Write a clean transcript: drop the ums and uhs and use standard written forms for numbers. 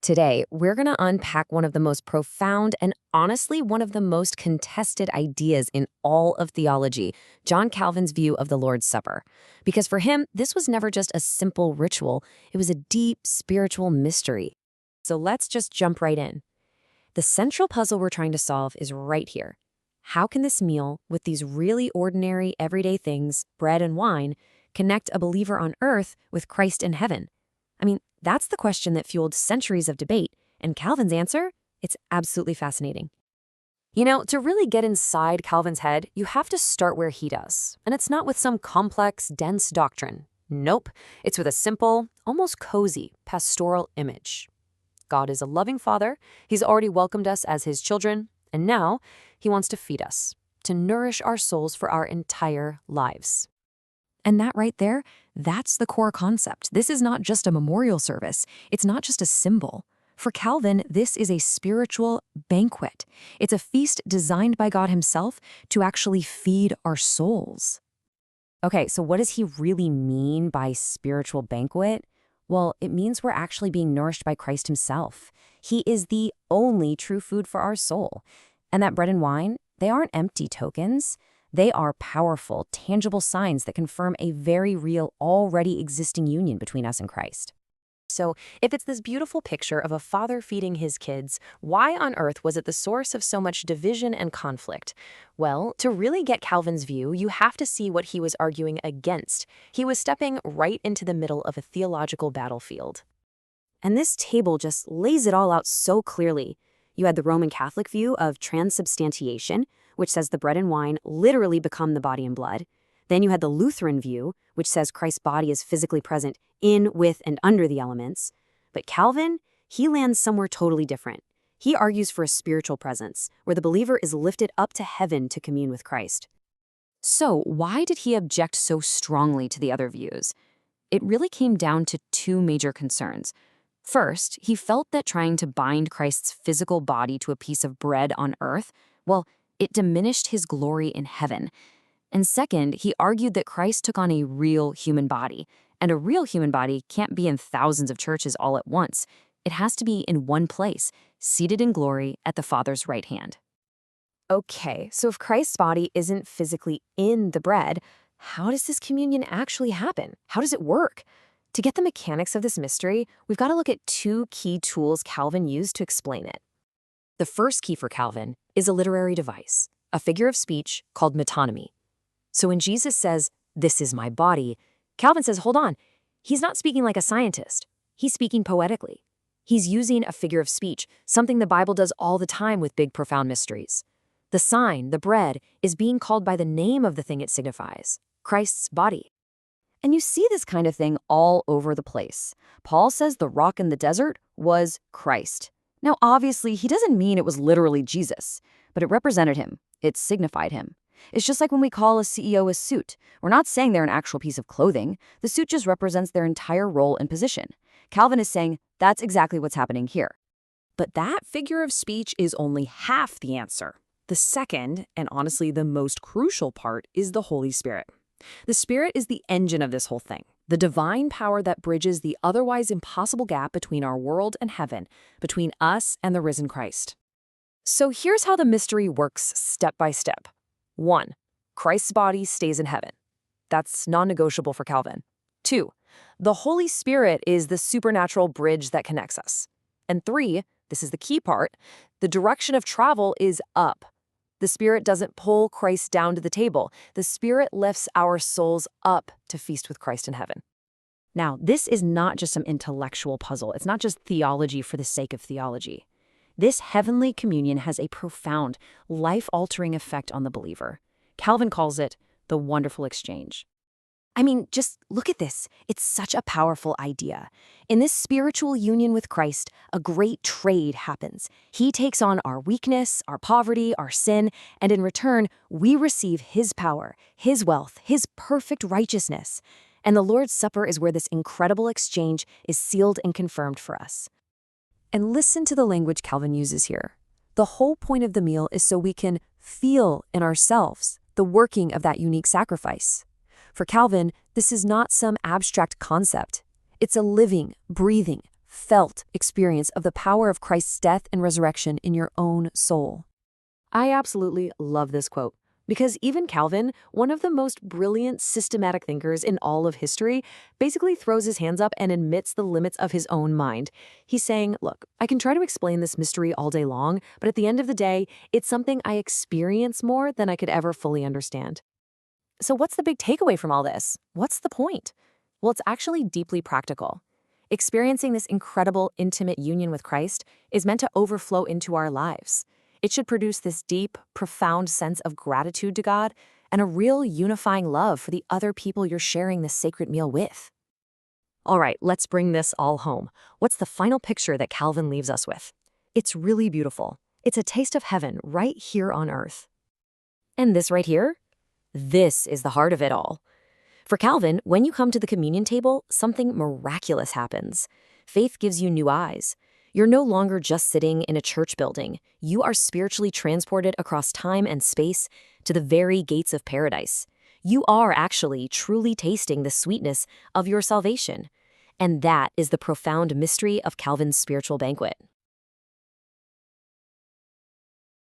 Today, we're going to unpack one of the most profound and honestly one of the most contested ideas in all of theology, John Calvin's view of the Lord's Supper. Because for him, this was never just a simple ritual, it was a deep spiritual mystery. So let's just jump right in. The central puzzle we're trying to solve is right here. How can this meal, with these really ordinary, everyday things, bread and wine, connect a believer on earth with Christ in heaven? I mean, that's the question that fueled centuries of debate, and Calvin's answer? It's absolutely fascinating. You know, to really get inside Calvin's head, you have to start where he does. And it's not with some complex, dense doctrine. Nope, it's with a simple, almost cozy, pastoral image. God is a loving father, he's already welcomed us as his children, and now he wants to feed us, to nourish our souls for our entire lives. And that right there, that's the core concept. This is not just a memorial service. It's not just a symbol. For Calvin, this is a spiritual banquet. It's a feast designed by God himself to actually feed our souls. Okay, so what does he really mean by spiritual banquet? Well, it means we're actually being nourished by Christ himself. He is the only true food for our soul. And that bread and wine, they aren't empty tokens. They are powerful, tangible signs that confirm a very real, already existing union between us and Christ. So, if it's this beautiful picture of a father feeding his kids, why on earth was it the source of so much division and conflict? Well, to really get Calvin's view, you have to see what he was arguing against. He was stepping right into the middle of a theological battlefield. And this table just lays it all out so clearly. You had the Roman Catholic view of transubstantiation, which says the bread and wine literally become the body and blood. Then you had the Lutheran view, which says Christ's body is physically present in, with, and under the elements. But Calvin, he lands somewhere totally different. He argues for a spiritual presence, where the believer is lifted up to heaven to commune with Christ. So why did he object so strongly to the other views? It really came down to two major concerns. First, he felt that trying to bind Christ's physical body to a piece of bread on earth, well, it diminished his glory in heaven. And second, he argued that Christ took on a real human body, and a real human body can't be in thousands of churches all at once. It has to be in one place, seated in glory at the Father's right hand. Okay, so if Christ's body isn't physically in the bread, how does this communion actually happen? How does it work? To get the mechanics of this mystery, we've got to look at two key tools Calvin used to explain it. The first key for Calvin is a literary device, a figure of speech called metonymy. So when Jesus says, "This is my body," Calvin says, hold on, he's not speaking like a scientist. He's speaking poetically. He's using a figure of speech, something the Bible does all the time with big, profound mysteries. The sign, the bread, is being called by the name of the thing it signifies, Christ's body. And you see this kind of thing all over the place. Paul says the rock in the desert was Christ. Now, obviously, he doesn't mean it was literally Jesus, but it represented him. It signified him. It's just like when we call a CEO a suit. We're not saying they're an actual piece of clothing. The suit just represents their entire role and position. Calvin is saying that's exactly what's happening here. But that figure of speech is only half the answer. The second, and honestly the most crucial part, is the Holy Spirit. The Spirit is the engine of this whole thing, the divine power that bridges the otherwise impossible gap between our world and heaven, between us and the risen Christ. So here's how the mystery works step by step. 1. Christ's body stays in heaven. That's non-negotiable for Calvin. 2. The Holy Spirit is the supernatural bridge that connects us. And 3, this is the key part, the direction of travel is up. The Spirit doesn't pull Christ down to the table. The Spirit lifts our souls up to feast with Christ in heaven. Now, this is not just some intellectual puzzle. It's not just theology for the sake of theology. This heavenly communion has a profound, life-altering effect on the believer. Calvin calls it the wonderful exchange. I mean, just look at this. It's such a powerful idea. In this spiritual union with Christ, a great trade happens. He takes on our weakness, our poverty, our sin, and in return, we receive his power, his wealth, his perfect righteousness. And the Lord's Supper is where this incredible exchange is sealed and confirmed for us. And listen to the language Calvin uses here. The whole point of the meal is so we can feel in ourselves the working of that unique sacrifice. For Calvin, this is not some abstract concept. It's a living, breathing, felt experience of the power of Christ's death and resurrection in your own soul. I absolutely love this quote. Because even Calvin, one of the most brilliant systematic thinkers in all of history, basically throws his hands up and admits the limits of his own mind. He's saying, look, I can try to explain this mystery all day long, but at the end of the day, it's something I experience more than I could ever fully understand. So what's the big takeaway from all this? What's the point? Well, it's actually deeply practical. Experiencing this incredible, intimate union with Christ is meant to overflow into our lives. It should produce this deep, profound sense of gratitude to God and a real unifying love for the other people you're sharing this sacred meal with. All right, let's bring this all home. What's the final picture that Calvin leaves us with? It's really beautiful. It's a taste of heaven right here on earth. And this right here? This is the heart of it all. For Calvin, when you come to the communion table, something miraculous happens. Faith gives you new eyes. You're no longer just sitting in a church building. You are spiritually transported across time and space to the very gates of paradise. You are actually truly tasting the sweetness of your salvation. And that is the profound mystery of Calvin's spiritual banquet.